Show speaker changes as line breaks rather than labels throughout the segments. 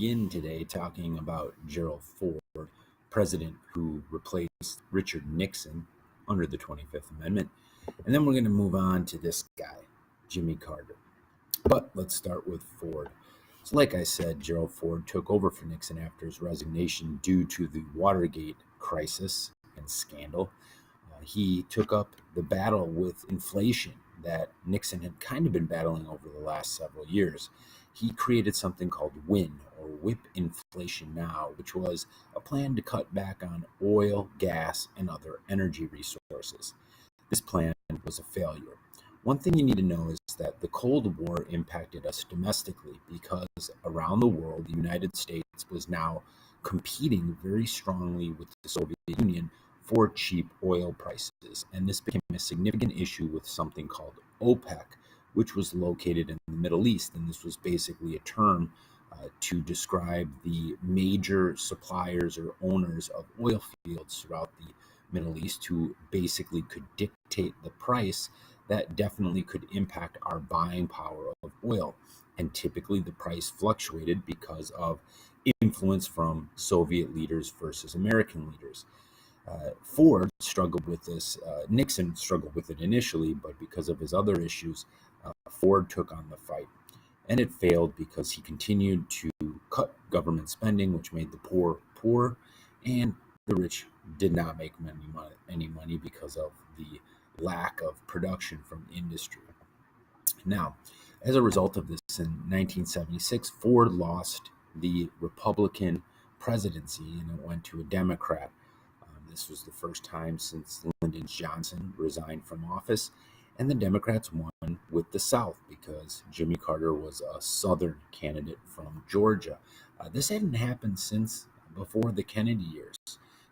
begin today talking about Gerald Ford, president who replaced Richard Nixon under the 25th Amendment. And then we're going to move on to this guy, Jimmy Carter. But let's start with Ford. So like I said, Gerald Ford took over for Nixon after his resignation due to the Watergate crisis and scandal. He took up the battle with inflation that Nixon had kind of been battling over the last several years. He created something called WIN, or Whip Inflation Now, which was a plan to cut back on oil, gas, and other energy resources. This plan was a failure. One thing you need to know is that the Cold War impacted us domestically because around the world, the United States was now competing very strongly with the Soviet Union for cheap oil prices. And this became a significant issue with something called OPEC, which was located in the Middle East. And this was basically a term to describe the major suppliers or owners of oil fields throughout the Middle East who basically could dictate the price that definitely could impact our buying power of oil. And typically the price fluctuated because of influence from Soviet leaders versus American leaders. Ford struggled with this. Nixon struggled with it initially, but because of his other issues, Ford took on the fight. And it failed because he continued to cut government spending, which made the poor poor, and the rich did not make any money because of the lack of production from industry. Now, as a result of this, in 1976, Ford lost the Republican presidency and it went to a Democrat. This was the first time since Lyndon Johnson resigned from office, and the Democrats won with the South because Jimmy Carter was a Southern candidate from Georgia. This hadn't happened since before the Kennedy years,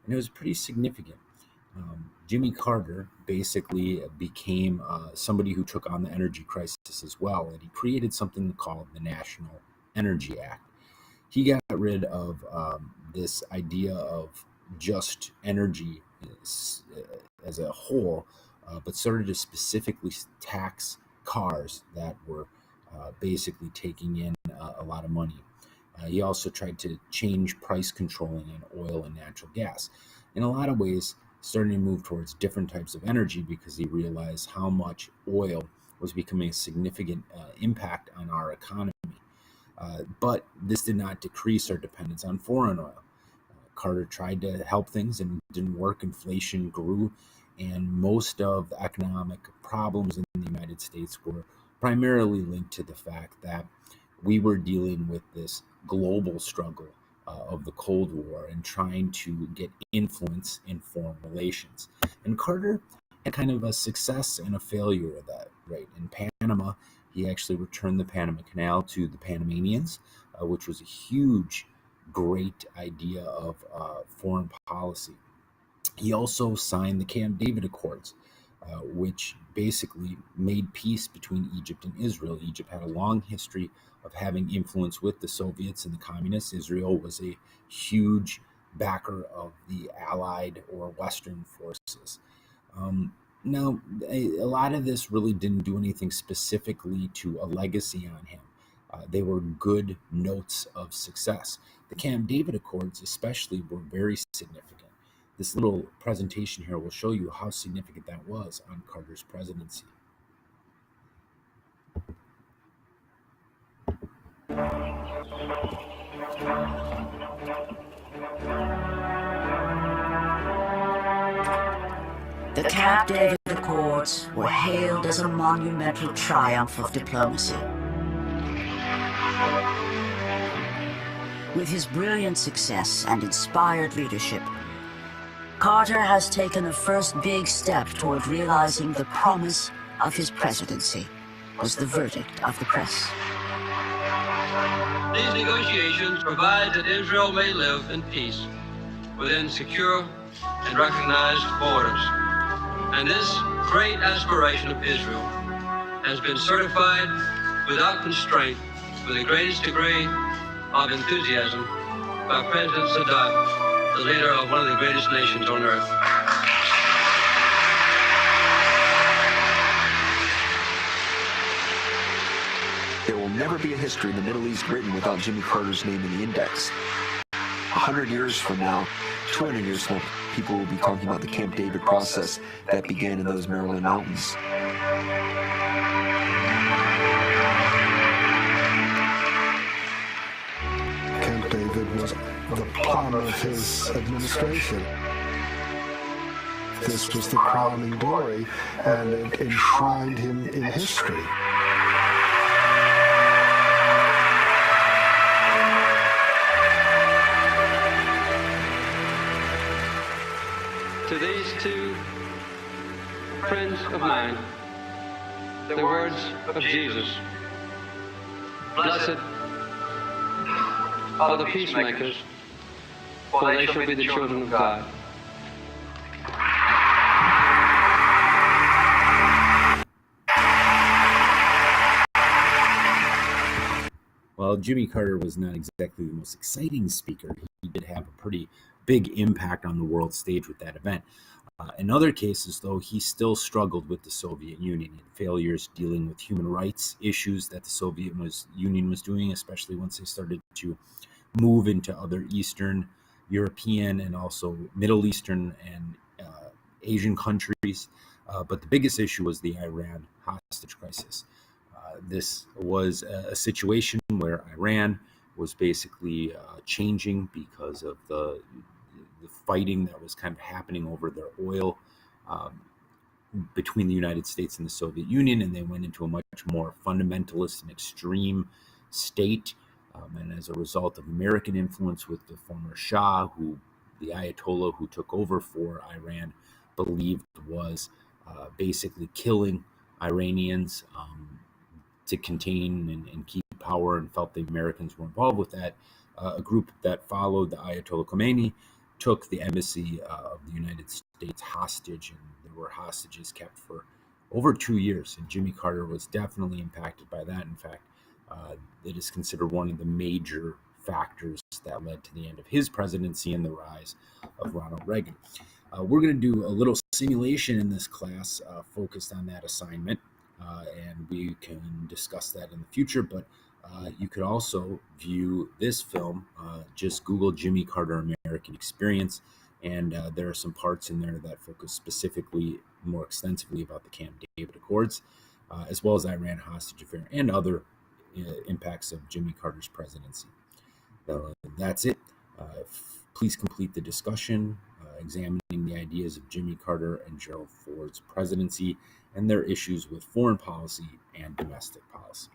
and it was pretty significant. Jimmy Carter basically became somebody who took on the energy crisis as well, and he created something called the National Energy Act. He got rid of this idea of just energy as a whole, but started to specifically tax cars that were basically taking in a lot of money. He also tried to change price controlling in oil and natural gas. In a lot of ways, starting to move towards different types of energy because he realized how much oil was becoming a significant impact on our economy. But this did not decrease our dependence on foreign oil. Carter tried to help things and it didn't work. Inflation grew, and most of the economic problems in the United States were primarily linked to the fact that we were dealing with this global struggle of the Cold War and trying to get influence in foreign relations. And Carter had kind of a success and a failure of that, right? In Panama, he actually returned the Panama Canal to the Panamanians, which was a huge, great idea of foreign policy. He also signed the Camp David Accords, which basically made peace between Egypt and Israel. Egypt had a long history of having influence with the Soviets and the communists. Israel was a huge backer of the Allied or Western forces. Now, a lot of this really didn't do anything specifically to a legacy on him. They were good notes of success. The Camp David Accords especially were very significant. This little presentation here will show you how significant that was on Carter's presidency.
The Camp David Accords were hailed as a monumental triumph of diplomacy. With his brilliant success and inspired leadership, Carter has taken the first big step toward realizing the promise of his presidency, was the verdict of the press.
These negotiations provide that Israel may live in peace within secure and recognized borders. And this great aspiration of Israel has been certified without constraint with the greatest degree of enthusiasm by President Sadat, the leader of one of the greatest nations on earth.
There will never be a history in the Middle East written without Jimmy Carter's name in the index. 100 years from now, 200 years from now, people will be talking about the Camp David process that began in those Maryland mountains.
Camp David was the plan of his administration. This was the crowning glory, and it enshrined him in history.
To these two friends of mine, the words of Jesus. Blessed are the peacemakers, for they shall be the children of God.
While Jimmy Carter was not exactly the most exciting speaker, he did have a pretty big impact on the world stage with that event. In other cases, though, he still struggled with the Soviet Union and failures dealing with human rights issues that the Soviet Union was doing, especially once they started to move into other Eastern European and also Middle Eastern and Asian countries. But the biggest issue was the Iran hostage crisis. This was a situation where Iran was basically changing because of the fighting that was kind of happening over their oil between the United States and the Soviet Union, and they went into a much more fundamentalist and extreme state. And as a result of American influence with the former Shah, the Ayatollah who took over for Iran, believed was basically killing Iranians to contain and keep power, and felt the Americans were involved with that. A group that followed the Ayatollah Khomeini took the embassy of the United States hostage, and there were hostages kept for over 2 years. And Jimmy Carter was definitely impacted by that. In fact, it is considered one of the major factors that led to the end of his presidency and the rise of Ronald Reagan. We're going to do a little simulation in this class focused on that assignment, and we can discuss that in the future. But you could also view this film. Just Google Jimmy Carter American Experience, and there are some parts in there that focus specifically more extensively about the Camp David Accords, as well as Iran hostage affair and other impacts of Jimmy Carter's presidency. That's it. Please complete the discussion examining the ideas of Jimmy Carter and Gerald Ford's presidency and their issues with foreign policy and domestic policy.